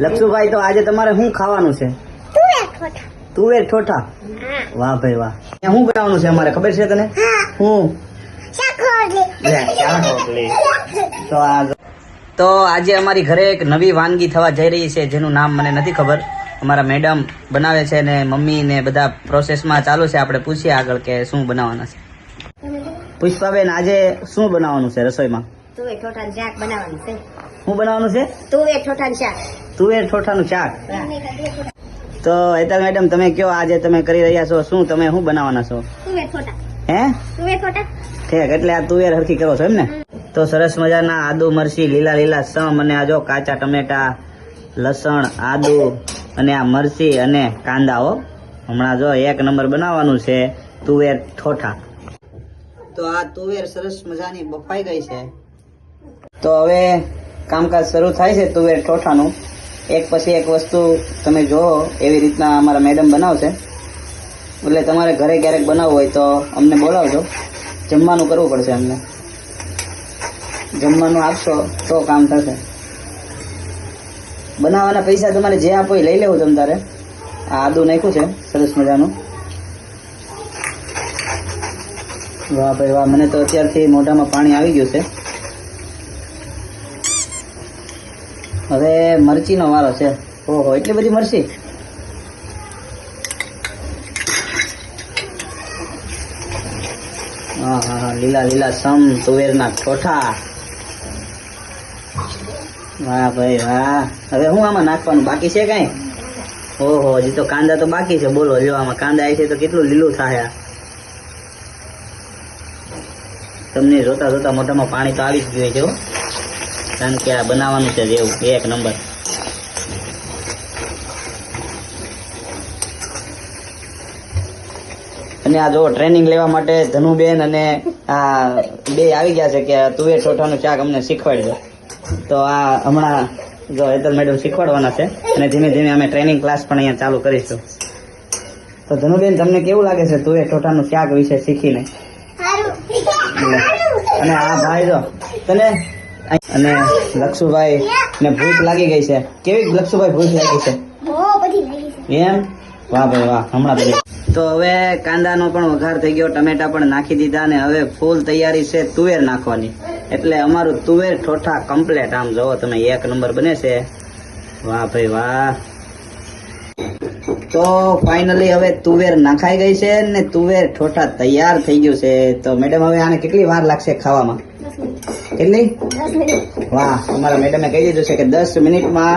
લક્ષુભાઈ, તો આજે તમારે શું ખાવાનું છે? તુવેર ઠોઠા. વાહ ભાઈ વાહ. શું બનાવવાનું છે અમારે ખબર છે તને? હું તો આજે અમારી ઘરે એક નવી વાનગી થવા જઈ રહી છે, જેનું નામ મને નથી ખબર. અમારા મેડમ બનાવે છે ને મમ્મી ને બધા પ્રોસેસમાં ચાલુ છે. આપણે પૂછીએ આગળ કે શું બનાવવાના છે. પુષ્પાબેન, આજે શું બનાવવાનું છે રસોઈમાં? તુવેર ઠોઠાનું શાક બનાવવાનું છે. શું બનાવવાનું છે? તુવેર ઠોઠાનું શાક. તુવેર ઠોઠાનું શાક. તો હેતલ મેડમ, તમે કયો આજે તમે કરી રહ્યા છો શું? તમે શું બનાવવાના છો? તુવેર ઠોઠા. હે? તુવેર ઠોઠા. ઠીક, એટલે આ તુવેર હરખી કરો છો એમ ને? તો સરસ મજાના આદુ મરચી, લીલા લીલા સમ અને આ જો કાચા ટમેટા, લસણ, આદુ અને આ મરચી અને કાંદાઓ. હમણાં જો એક નંબર બનાવવાનું છે તુવેર ઠોઠા. તો આ તુવેર સરસ મજાની બફાઈ ગઈ છે. તો હવે કામકાજ શરૂ થાય છે તુવેર ઠોઠાનું. એક પછી એક વસ્તુ તમે જોવો એવી રીતના અમારા મેડમ બનાવશે. એટલે તમારે ઘરે ક્યારેક બનાવવું હોય તો અમને બોલાવજો. જમવાનું કરવું પડશે અમને. જમવાનું આપશો તો કામ થશે. બનાવવાના પૈસા તમારે જે આપો એ લઈ લેવું તમ તારે. આ આદુ નાખ્યું છે સરસ મજાનું. વાહ ભાઈ વાહ, મને તો અત્યારથી મોઢામાં પાણી આવી ગયું છે. હવે મરચીનો વારો છે. ઓહો, એટલી બધી મરચી. હા હા હા, લીલા લીલા સમ તુવેરના ઠોઠા. વાહ ભાઈ વાહ. હવે હું આમાં નાખવાનું બાકી છે કઈ? ઓહો, હજી તો કાંદા તો બાકી છે. બોલો, જો આમાં કાંદા આવી છે તો કેટલું લીલું થાય. તમને જોતા જોતા મોઢામાં પાણી તો આવી જ ગયું છે હો. કારણ કે આ બનાવવાનું છે જેવું એક નંબર. અને આ જો ટ્રેનિંગ લેવા માટે ધનુબેન અને આ બે આવી ગયા છે કે તુવેર ઠોઠાનું શાક અમને શીખવાડજો. તો આ હમણાં જો હેતલ મેડમ શીખવાડવાના છે અને ધીમે ધીમે અમે ટ્રેનિંગ ક્લાસ પણ અહીંયા ચાલુ કરીશું. તો ધનુબેન, તમને કેવું લાગે છે તુવેર ઠોઠાનું શાક વિશે શીખીને? અને આ ભાઈ જો તને અને લક્ષુભાઈ ને ભૂખ લાગી ગઈ છે. કેવી લક્ષુભાઈ ભૂખ લાગી છે? એમ? વાહ ભાઈ વાહ. હમણાં બધી. તો હવે કાંદાનો પણ વઘાર થઈ ગયો, ટમેટા પણ નાખી દીધા ને હવે ફૂલ તૈયારી છે તુવેર નાખવાની. એટલે અમારું તુવેર ઠોઠા કમ્પ્લેટ. આમ જોવો તમે, એક નંબર બને છે. વાહ ભાઈ વાહ. તો ફાઇનલી હવે તુવેર નાખાઈ ગઈ છે ને તુવેર ઠોઠા તૈયાર થઈ ગયું છે. તો મેડમ, હવે આને કેટલી વાર લાગશે ખાવામાં? કેટલી? વાહ, અમારા મેડમે કહી દીધું છે કે 10 મિનિટમાં